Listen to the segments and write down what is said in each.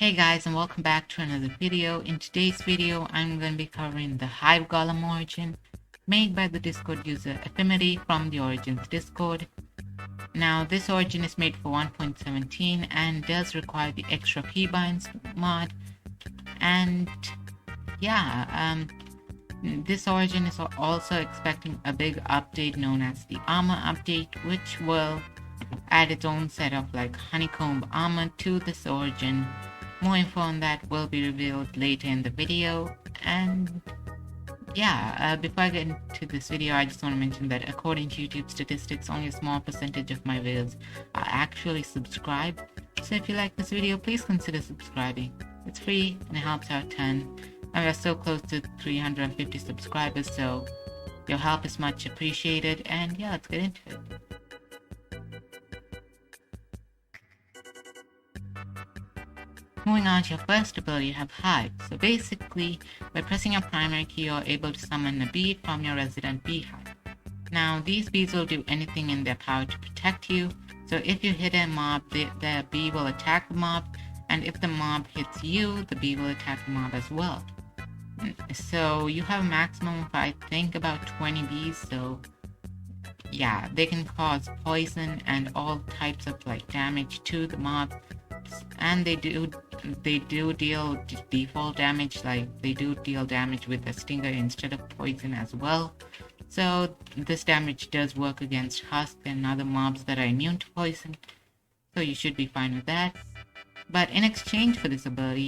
Hey guys, and welcome back to another video. In today's video, I'm going to be covering the Hive Golem origin made by the Discord user Efimity from the Origins Discord. Now, this origin is made for 1.17 and does require the extra keybinds mod. And yeah, this origin is also expecting a big update known as the armor update, which will add its own set of like Honeycomb armor to this origin. More info on that will be revealed later in the video. And yeah, before I get into this video, I just want to mention that according to YouTube statistics, only a small percentage of my viewers are actually subscribed. So if you like this video, please consider subscribing. It's free and it helps out a ton. And we're so close to 350 subscribers, so your help is much appreciated. And yeah, let's get into it. Moving on to your first ability, you have Hive. So basically, by pressing your primary key, you're able to summon a bee from your resident beehive. Now, these bees will do anything in their power to protect you. So if you hit a mob, the bee will attack the mob, and if the mob hits you, the bee will attack the mob as well. So you have a maximum of, I think, about 20 bees. So yeah, they can cause poison and all types of like damage to the mob. And they do deal default damage, like they do deal damage with a stinger instead of poison as well. So this damage does work against husk and other mobs that are immune to poison, so you should be fine with that. But in exchange for this ability,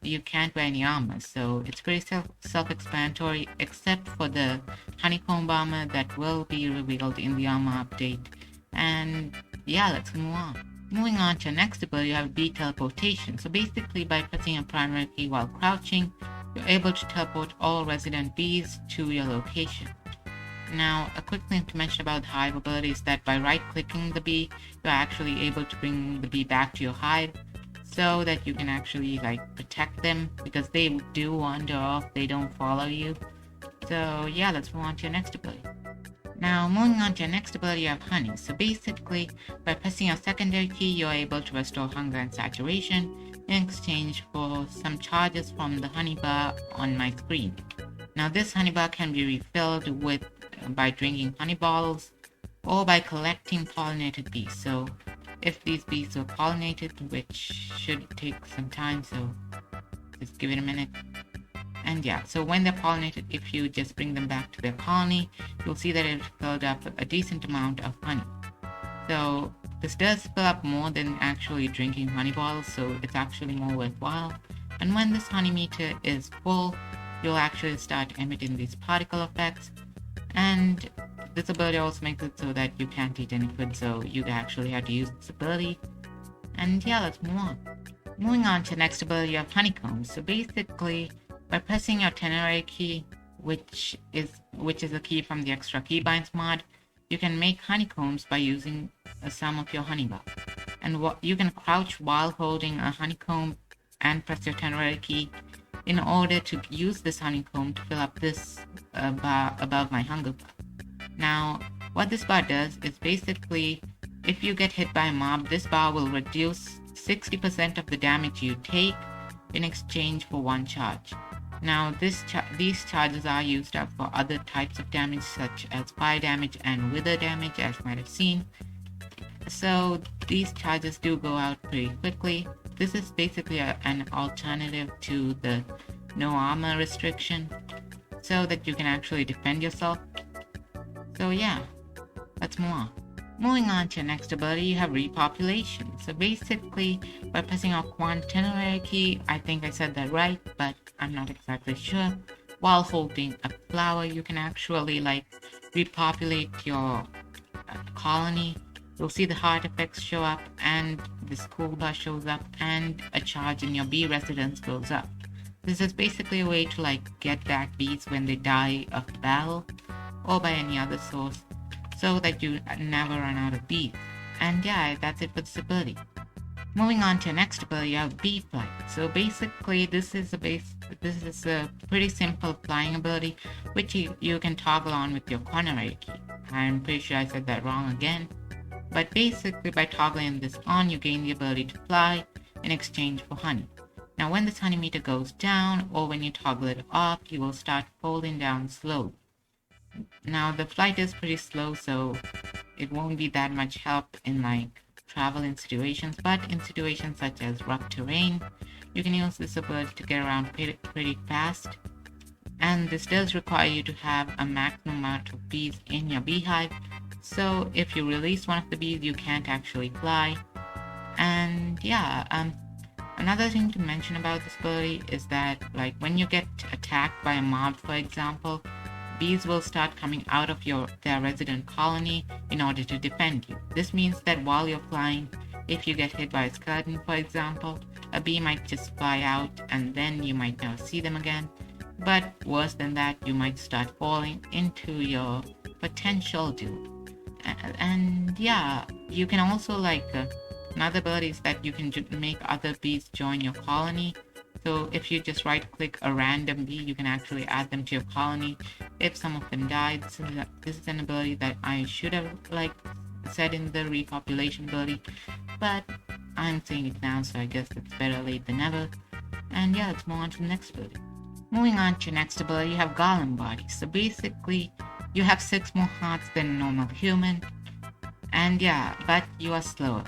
you can't wear any armor, so it's pretty self-explanatory, except for the Honeycomb armor that will be revealed in the armor update. And yeah, let's move on. Moving on to your next ability, you have bee teleportation. So basically, by pressing a primary key while crouching, you're able to teleport all resident bees to your location. Now, a quick thing to mention about the hive ability is that by right-clicking the bee, you're actually able to bring the bee back to your hive, so that you can actually like protect them, because they do wander off, they don't follow you. So yeah, let's move on to your next ability. Now, moving on to your next ability, you have Honey. So basically, by pressing your secondary key, you're able to restore hunger and saturation in exchange for some charges from the honey bar on my screen. Now, this honey bar can be refilled by drinking honey bottles or by collecting pollinated bees. So if these bees were pollinated, which should take some time, so just give it a minute. And yeah, so when they're pollinated, if you just bring them back to their colony, you'll see that it filled up a decent amount of honey. So this does fill up more than actually drinking honey bottles, so it's actually more worthwhile. And when this honey meter is full, you'll actually start emitting these particle effects. And this ability also makes it so that you can't eat any food, so you actually have to use this ability. And yeah, let's move on. Moving on to the next ability, you have Honeycomb. So basically, by pressing your temporary key, which is a key from the extra keybinds mod, you can make honeycombs by using some of your honey bar. And you can crouch while holding a honeycomb and press your temporary key in order to use this honeycomb to fill up this bar above my hunger bar. Now, what this bar does is basically, if you get hit by a mob, this bar will reduce 60% of the damage you take in exchange for one charge. Now, these charges are used up for other types of damage, such as fire damage and wither damage, as you might have seen. So these charges do go out pretty quickly. This is basically an alternative to the no armor restriction, so that you can actually defend yourself. So yeah, let's move on. Moving on to your next ability, you have Repopulation. So basically, by pressing our quaternary key, I think I said that right, but I'm not exactly sure, while holding a flower, you can actually like repopulate your colony. You'll see the heart effects show up, and this cool bar shows up, and a charge in your bee residence goes up. This is basically a way to like get back bees when they die of battle or by any other source, so that you never run out of bees. And yeah, that's it for this ability. Moving on to your next ability, you have Bee Flight. So basically, this is a pretty simple flying ability, which you can toggle on with your quaternary key. I'm pretty sure I said that wrong again. But basically, by toggling this on, you gain the ability to fly in exchange for honey. Now when this honey meter goes down or when you toggle it off, you will start falling down slowly. Now the flight is pretty slow, so it won't be that much help in like traveling situations, but in situations such as rough terrain, you can use this ability to get around pretty fast. And this does require you to have a maximum amount of bees in your beehive, so if you release one of the bees, you can't actually fly. And yeah, another thing to mention about this ability is that like when you get attacked by a mob, for example, bees will start coming out of their resident colony in order to defend you. This means that while you're flying, if you get hit by a skeleton, for example, a bee might just fly out and then you might never see them again. But worse than that, you might start falling into your potential doom. And yeah, you can also like another ability is that you can make other bees join your colony. So if you just right click a random bee, you can actually add them to your colony. If some of them die, this is an ability that I should have like said in the repopulation ability, but I'm saying it now, so I guess it's better late than never. And yeah, let's move on to the next ability. Moving on to your next ability, you have Golem body. So basically, you have 6 more hearts than a normal human, and yeah, but you are slower.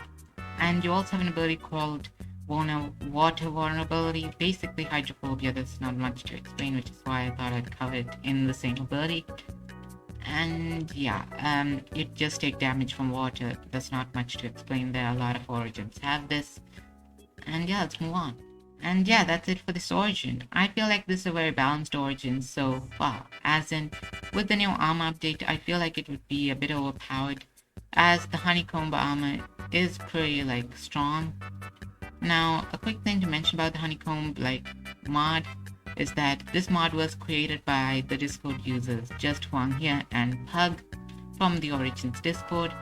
And you also have an ability called water vulnerability, basically hydrophobia. There's not much to explain, which is why I thought I'd cover it in the same ability. And yeah, you just take damage from water. There's not much to explain there. A lot of origins have this. And yeah, let's move on. And yeah, that's it for this origin. I feel like this is a very balanced origin so far. As in, with the new armor update, I feel like it would be a bit overpowered, as the Honeycomb armor is pretty like strong. Now, a quick thing to mention about the Honeycomb mod is that this mod was created by the Discord users JustHuangHere and Pug from the Origins Discord,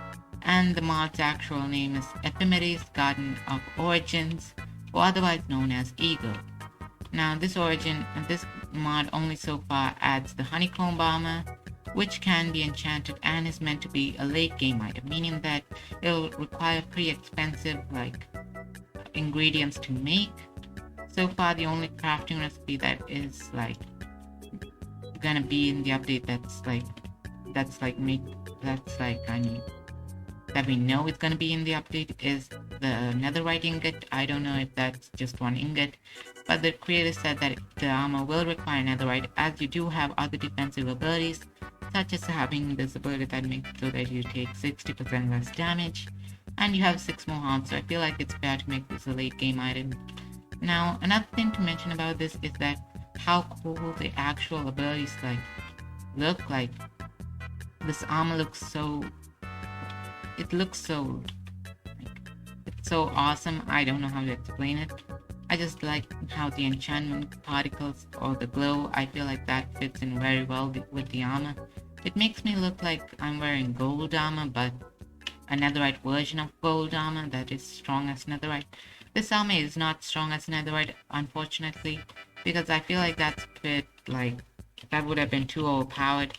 and the mod's actual name is Efimity's Garden of Origins, or otherwise known as Eagle. Now, this mod only so far adds the Honeycomb armor, which can be enchanted and is meant to be a late game item, meaning that it'll require pretty expensive ingredients to make. So far, the only crafting recipe that is gonna be in the update that we know is gonna be in the update is the netherite ingot. I don't know if that's just one ingot, but the creator said that the armor will require netherite, as you do have other defensive abilities, such as having this ability that makes so that you take 60% less damage, and you have 6 more hearts, so I feel like it's fair to make this a late game item. Now, another thing to mention about this is that how cool the actual abilities look like. This armor looks so it's so awesome. I don't know how to explain it. I just like how the enchantment particles or the glow, I feel like that fits in very well with the armor. It makes me look like I'm wearing gold armor, but a netherite version of gold armor that is strong as netherite. This armor is not strong as netherite, unfortunately, because I feel like that's a bit that would have been too overpowered,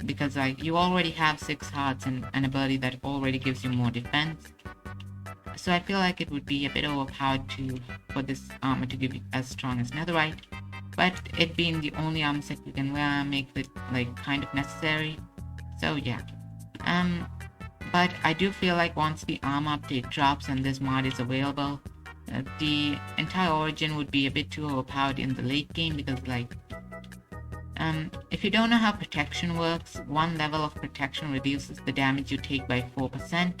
because you already have 6 hearts and an ability that already gives you more defense. So I feel like it would be a bit overpowered for this armor to give you as strong as netherite, but it being the only armor set you can wear makes it kind of necessary. So yeah. But I do feel like once the armor update drops and this mod is available, the entire origin would be a bit too overpowered in the late game, because if you don't know how protection works, one level of protection reduces the damage you take by 4%,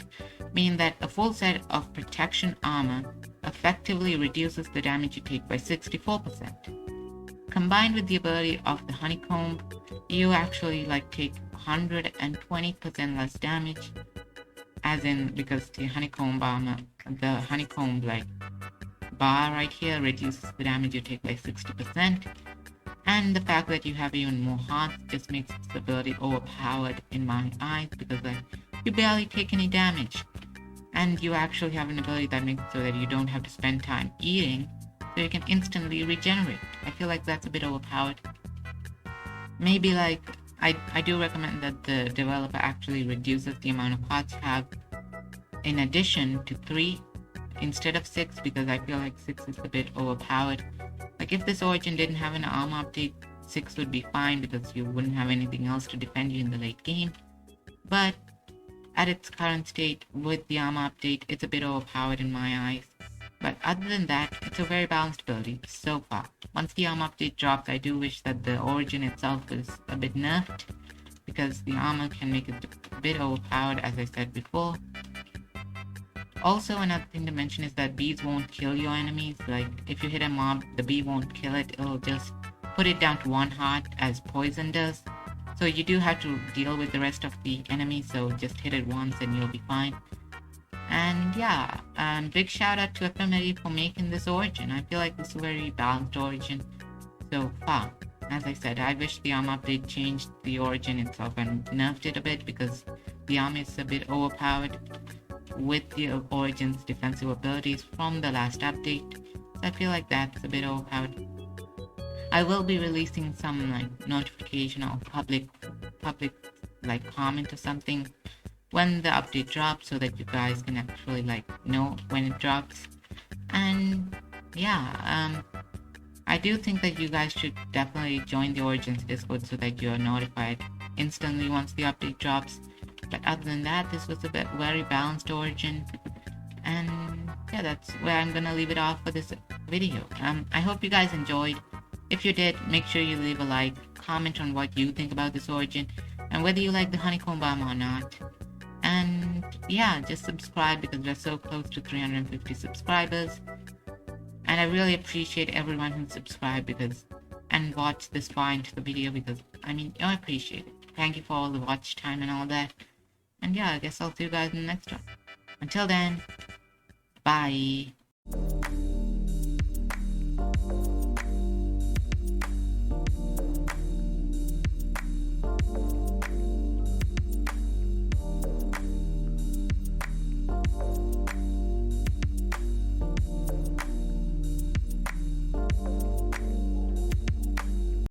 meaning that a full set of protection armor effectively reduces the damage you take by 64%. Combined with the ability of the Honeycomb, you actually take 120% less damage, as in, because the Honeycomb armor, the Honeycomb bar right here reduces the damage you take by 60%, and the fact that you have even more hearts just makes this ability overpowered in my eyes, because you barely take any damage, and you actually have an ability that makes it so that you don't have to spend time eating, so you can instantly regenerate. I feel like that's a bit overpowered. Maybe I do recommend that the developer actually reduces the amount of hearts you have in addition to 3, instead of 6 because I feel like 6 is a bit overpowered. Like if this origin didn't have an armor update, 6 would be fine because you wouldn't have anything else to defend you in the late game. But at its current state, with the armor update, it's a bit overpowered in my eyes. But other than that, it's a very balanced ability so far. Once the armor update drops, I do wish that the origin itself is a bit nerfed, because the armor can make it a bit overpowered, as I said before. Also, another thing to mention is that bees won't kill your enemies. Like, if you hit a mob, the bee won't kill it, it'll just put it down to 1 heart as poison does. So you do have to deal with the rest of the enemies, so just hit it once and you'll be fine. And yeah, big shout out to Efimity for making this origin. I feel like this is a very balanced origin so far. As I said, I wish the armor update changed the origin itself and nerfed it a bit, because the armor is a bit overpowered with the origin's defensive abilities from the last update. So I feel like that's a bit overpowered. I will be releasing some like notification or public like comment or something when the update drops, so that you guys can actually like know when it drops. And yeah, I do think that you guys should definitely join the Origins Discord so that you're notified instantly once the update drops. But other than that, this was a very balanced origin. And yeah, that's where I'm gonna leave it off for this video. I hope you guys enjoyed. If you did, make sure you leave a like, comment on what you think about this origin, and whether you like the Honeycomb bomb or not. And yeah, just subscribe because we're so close to 350 subscribers. And I really appreciate everyone who subscribed and watched this far into the video, because I appreciate it. Thank you for all the watch time and all that. And yeah, I guess I'll see you guys in the next one. Until then, bye.